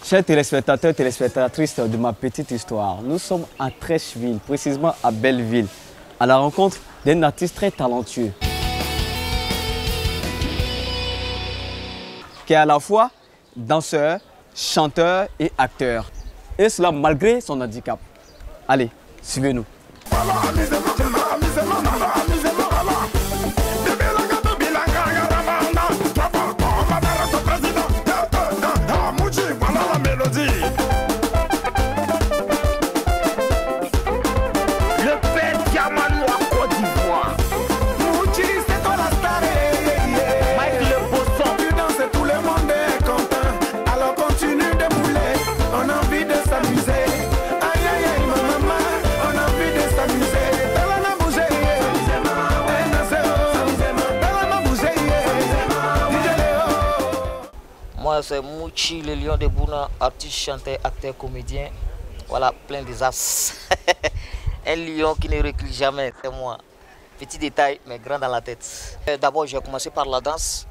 Chers téléspectateurs et téléspectatrices de ma petite histoire, nous sommes à Trècheville, précisément à Belleville, à la rencontre d'un artiste très talentueux qui est à la fois danseur, chanteur et acteur. Et cela malgré son handicap. Allez, suivez-nous. Moi, c'est Mouchi, le lion de Bouna, artiste, chanteur, acteur, comédien. Voilà, plein des as. Un lion qui ne recule jamais, c'est moi. Petit détail, mais grand dans la tête. D'abord, j'ai commencé par la danse.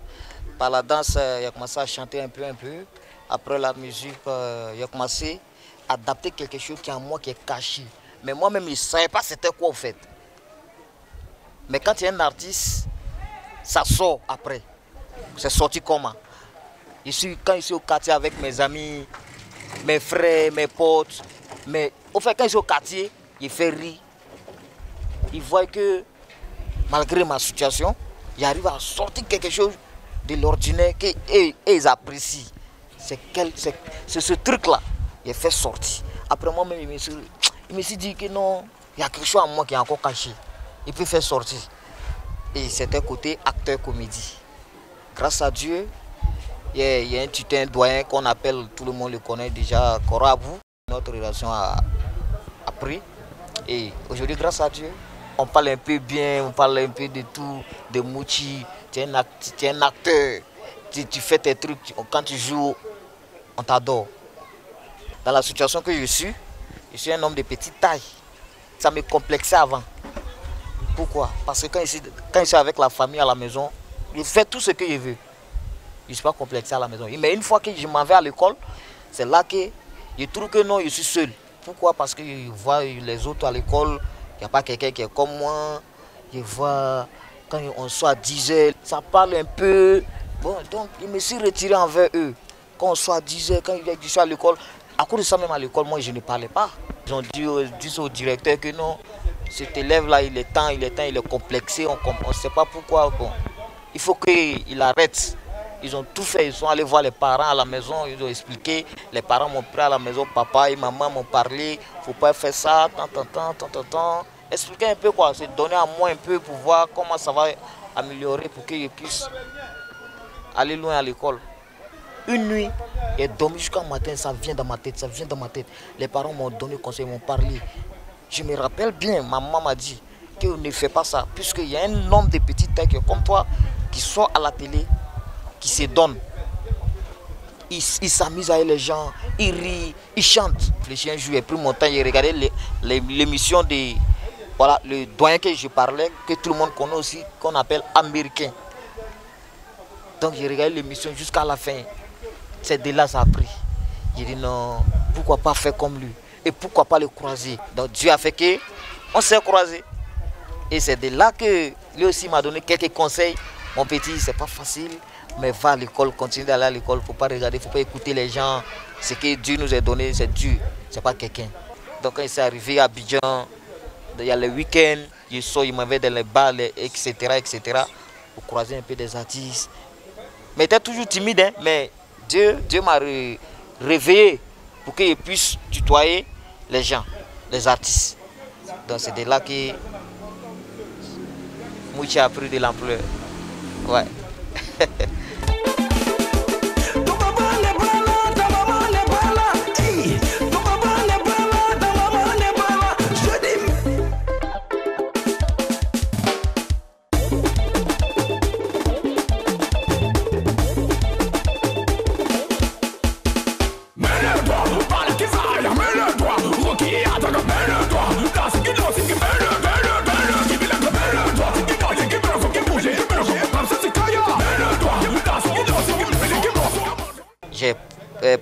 Par la danse, j'ai commencé à chanter un peu. Après la musique, j'ai commencé à adapter quelque chose qui est en moi, qui est caché. Mais moi-même, je ne savais pas c'était quoi, en fait. Mais quand il y a un artiste, ça sort après. C'est sorti comment? Quand je suis au quartier avec mes amis, mes frères, mes potes, mais au fait, quand je suis au quartier, il fait rire. Il voit que malgré ma situation, j'arrive à sortir quelque chose de l'ordinaire qu'ils apprécient. C'est ce truc-là, il fait sortir. Après moi-même, il me suis dit que non, il y a quelque chose en moi qui est encore caché. Il peut faire sortir. Et c'était côté acteur-comédie. Grâce à Dieu, il y a un tuteur, un doyen qu'on appelle, tout le monde le connaît déjà, Korabou. Notre relation a pris. Et aujourd'hui, grâce à Dieu, on parle un peu bien, on parle un peu de tout, de Mouchi. Tu es un acteur, tu fais tes trucs, quand tu joues, on t'adore. Dans la situation que je suis un homme de petite taille. Ça me complexait avant. Pourquoi? Parce que quand je suis avec la famille à la maison, je fais tout ce que je veux. Je ne suis pas complexé à la maison. Mais une fois que je m'en vais à l'école, c'est là que je trouve que non, je suis seul. Pourquoi? Parce que je vois les autres à l'école, il n'y a pas quelqu'un qui est comme moi. Je vois, quand on soit à 10 heures, ça parle un peu. Bon, donc, je me suis retiré envers eux. Quand on soit à 10 heures, quand je suis à l'école, à cause de ça même à l'école, moi, je ne parlais pas. Ils ont dit au directeur que non, cet élève-là, il est temps, il est complexé, on ne sait pas pourquoi. Bon, il faut qu'il arrête. Ils ont tout fait, ils sont allés voir les parents à la maison, ils ont expliqué. Les parents m'ont pris à la maison, papa et maman m'ont parlé. Il ne faut pas faire ça, tant. Expliquer un peu quoi, c'est donner à moi un peu pour voir comment ça va améliorer pour que je puisse aller loin à l'école. Une nuit, j'ai dormi jusqu'au matin, ça vient dans ma tête. Les parents m'ont donné conseil, m'ont parlé. Je me rappelle bien, ma maman m'a dit que ne fais pas ça, puisqu'il y a un homme de petite taille comme toi qui sort à la télé, qui se donne. Il s'amuse avec les gens, il rit, il chante. Les chiens jouent, et puis mon temps, j'ai regardé l'émission de voilà, le doyen que je parlais, que tout le monde connaît aussi, qu'on appelle américain. Donc j'ai regardé l'émission jusqu'à la fin. C'est de là ça a pris. J'ai dit non, pourquoi pas faire comme lui? Et pourquoi pas le croiser? Donc Dieu a fait qu'on s'est croisés. Et c'est de là que lui aussi m'a donné quelques conseils. Mon petit, c'est pas facile, mais va à l'école, continue d'aller à l'école. Il ne faut pas regarder, il ne faut pas écouter les gens. Ce que Dieu nous a donné, c'est Dieu, c'est pas quelqu'un. Donc quand il s'est arrivé à Abidjan, il y a le week-end, je sors, il m'avait dans les bars, etc. Pour croiser un peu des artistes. Mais il était toujours timide, hein, mais Dieu m'a réveillé pour qu'il puisse tutoyer les gens, les artistes. Donc c'est de là que Mouchi a pris de l'ampleur. Ouais.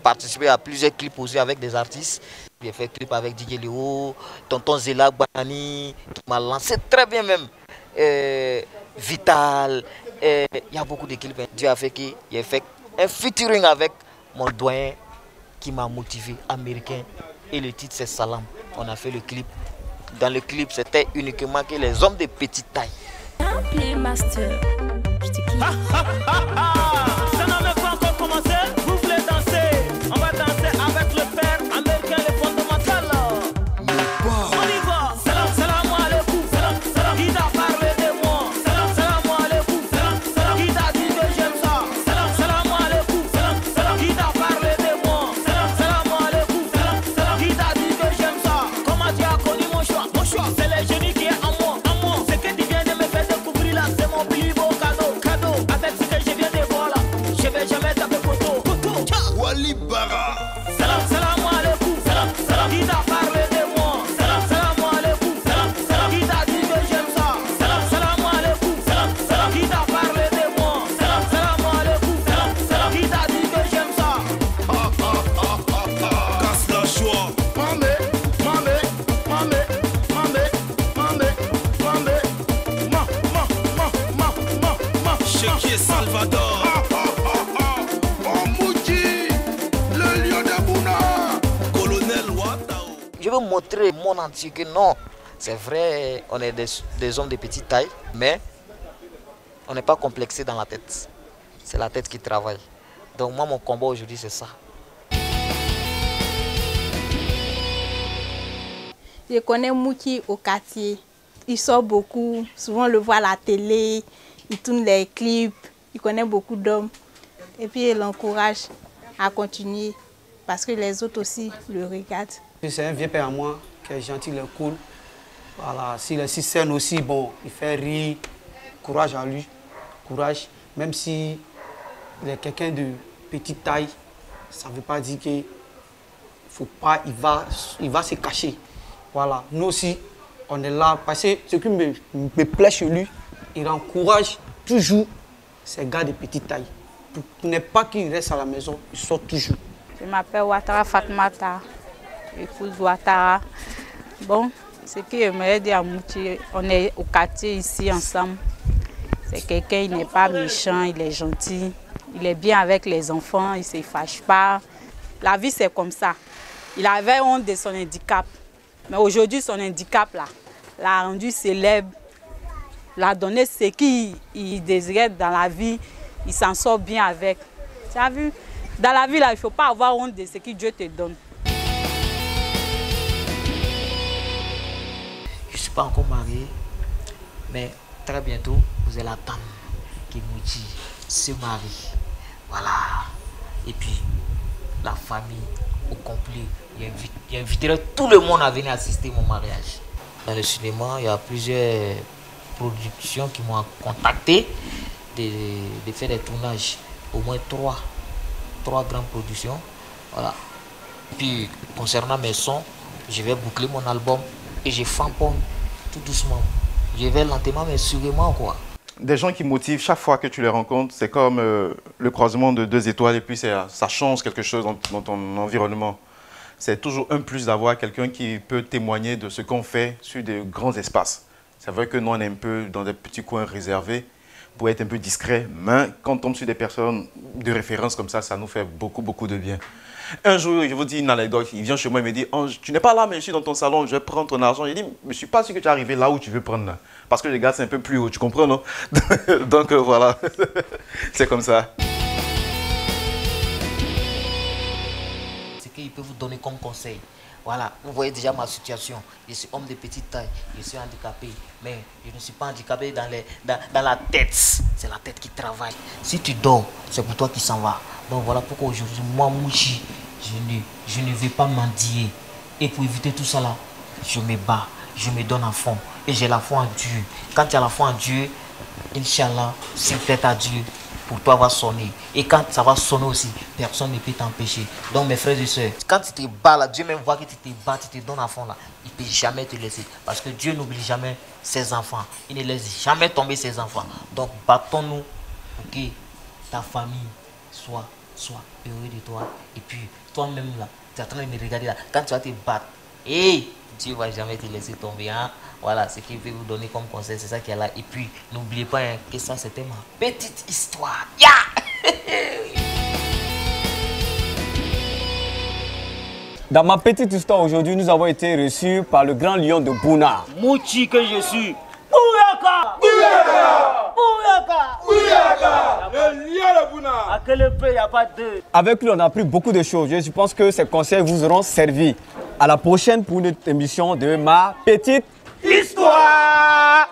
participé à plusieurs clips aussi avec des artistes. J'ai fait clip avec DJ Léo, Tonton Zela Banani, qui m'a lancé très bien même. Vital, il y a beaucoup de clips. Dieu a fait qu'il a fait un featuring avec mon doyen qui m'a motivé, américain. Et le titre c'est Salam. On a fait le clip. Dans le clip, c'était uniquement que les hommes de petite taille. Master, je te kiffe. Ça n'a même pas encore commencé. Vous voulez danser? On va danser avec le père américain, le fondamental. On y va. Salam, salam alaikum. Salam, salam. Il a parlé de moi. Salam, salam alaikum. Salam, salam. Il a dit que j'aime ça. Salam, salam alaikum. Salam, salam. Il a parlé de moi. Salam, salam alaikum. Salam, salam. Il a dit que j'aime ça. Comment tu as connu mon choix? Mon choix, c'est le génie qui est en moi. En moi, c'est que tu viens de me faire découvrir là. C'est mon plus beau cadeau. Cadeau. Avec ce que je viens de voir là. Je vais jamais taper photo. Photo. Wally Bara. Salam, salam alaikum. Salam, salam. Il a parlé de moi. Salam, salam alaikum. Salam, salam. Il a dit que j'aime ça. Salam, salam alaikum. Salam, salam. Il a parlé de moi. Salam, salam alaikum. Salam, salam. Il a dit que j'aime ça. Casse la joie. Mamé, mamé, mamé, mamé, mamé, mamé. Ma. Cheikh Salvador. Oh Mouti, le lion de Bouna. Colonel Watao. Je veux montrer au monde entier que non, c'est vrai, on est des hommes de petite taille, mais on n'est pas complexé dans la tête. C'est la tête qui travaille. Donc moi, mon combat aujourd'hui, c'est ça. Je connais Mouki au quartier. Il sort beaucoup. Souvent, on le voit à la télé. Il tourne les clips. Il connaît beaucoup d'hommes. Et puis, il l'encourage à continuer parce que les autres aussi le regardent. C'est un vieux père à moi qui est gentil, il est cool. Voilà, s'il est si sain aussi, bon, il fait rire. Courage à lui. Courage. Même si il est quelqu'un de petite taille, ça ne veut pas dire qu'il faut pas, il va se cacher. Voilà, nous aussi, on est là. Parce que ce qui me plaît chez lui, il encourage toujours ces gars de petite taille. Pour ne pas qu'ils restent à la maison, ils sortent toujours. Je m'appelle Ouattara Fatmata, épouse Ouattara. Bon, ce que j'aimerais dire à Mouti, on est au quartier ici ensemble. C'est quelqu'un, il n'est pas méchant, il est gentil. Il est bien avec les enfants, il ne se fâche pas. La vie, c'est comme ça. Il avait honte de son handicap. Mais aujourd'hui, son handicap l'a rendu célèbre, l'a donné ce qu'il désirait dans la vie. Il s'en sort bien avec. Tu as vu? Dans la vie, il ne faut pas avoir honte de ce que Dieu te donne. Je ne suis pas encore marié, mais très bientôt, vous allez attendre que Mouti se marie. Voilà. Et puis, la famille au complet. J'inviterai tout le monde à venir assister à mon mariage. Dans le cinéma, il y a plusieurs productions qui m'ont contacté de faire des tournages. Au moins trois grandes productions. Voilà. Puis, concernant mes sons, je vais boucler mon album et je fanponne tout doucement. Je vais lentement mais sûrement quoi. Des gens qui motivent chaque fois que tu les rencontres, c'est comme le croisement de deux étoiles et puis ça change quelque chose dans ton environnement. C'est toujours un plus d'avoir quelqu'un qui peut témoigner de ce qu'on fait sur de grands espaces. C'est vrai que nous, on est un peu dans des petits coins réservés pour être un peu discret, mais quand on tombe sur des personnes de référence comme ça nous fait beaucoup de bien. Un jour, je vous dis une anecdote, il vient chez moi et me dit « Tu n'es pas là, mais je suis dans ton salon, je vais prendre ton argent. » Il dit « Je ne suis pas sûr que tu es arrivé là où tu veux prendre. Là. Parce que les gars, c'est un peu plus haut, tu comprends, non ?» Donc voilà, c'est comme ça. Ce qu'il peut vous donner comme conseil. Voilà, vous voyez déjà ma situation. Je suis homme de petite taille, je suis handicapé. Mais je ne suis pas handicapé dans la tête. C'est la tête qui travaille. Si tu dors, c'est pour toi qui s'en va. Donc voilà pourquoi aujourd'hui, moi, Mouchi, je ne vais pas mendier. Et pour éviter tout ça là, je me bats, je me donne à fond. Et j'ai la foi en Dieu. Quand tu as la foi en Dieu, Inch'Allah, c'est peut-être à Dieu. Pour toi va sonner. Et quand ça va sonner aussi, personne ne peut t'empêcher. Donc mes frères et sœurs, quand tu te bats là, Dieu même voit que tu te bats, tu te donnes à fond là, il ne peut jamais te laisser. Parce que Dieu n'oublie jamais ses enfants. Il ne laisse jamais tomber ses enfants. Donc battons-nous pour que ta famille soit sois heureux de toi. Et puis, toi-même là, tu es en train de me regarder là. Quand tu vas te battre, hey, Dieu ne va jamais te laisser tomber. Hein? Voilà, ce qu'il veut vous donner comme conseil, c'est ça qui est là. Et puis, n'oubliez pas hein, que ça, c'était ma petite histoire. Yeah! Dans ma petite histoire aujourd'hui, nous avons été reçus par le grand lion de Bouna. Mouchi que je suis. Bouyaka! Bouyaka! Bouyaka! Bouyaka! Le lion de Bouna. À quel peu, il n'y a pas deux. Avec lui, on a appris beaucoup de choses. Je pense que ces conseils vous auront servi. À la prochaine pour une émission de ma petite histoire.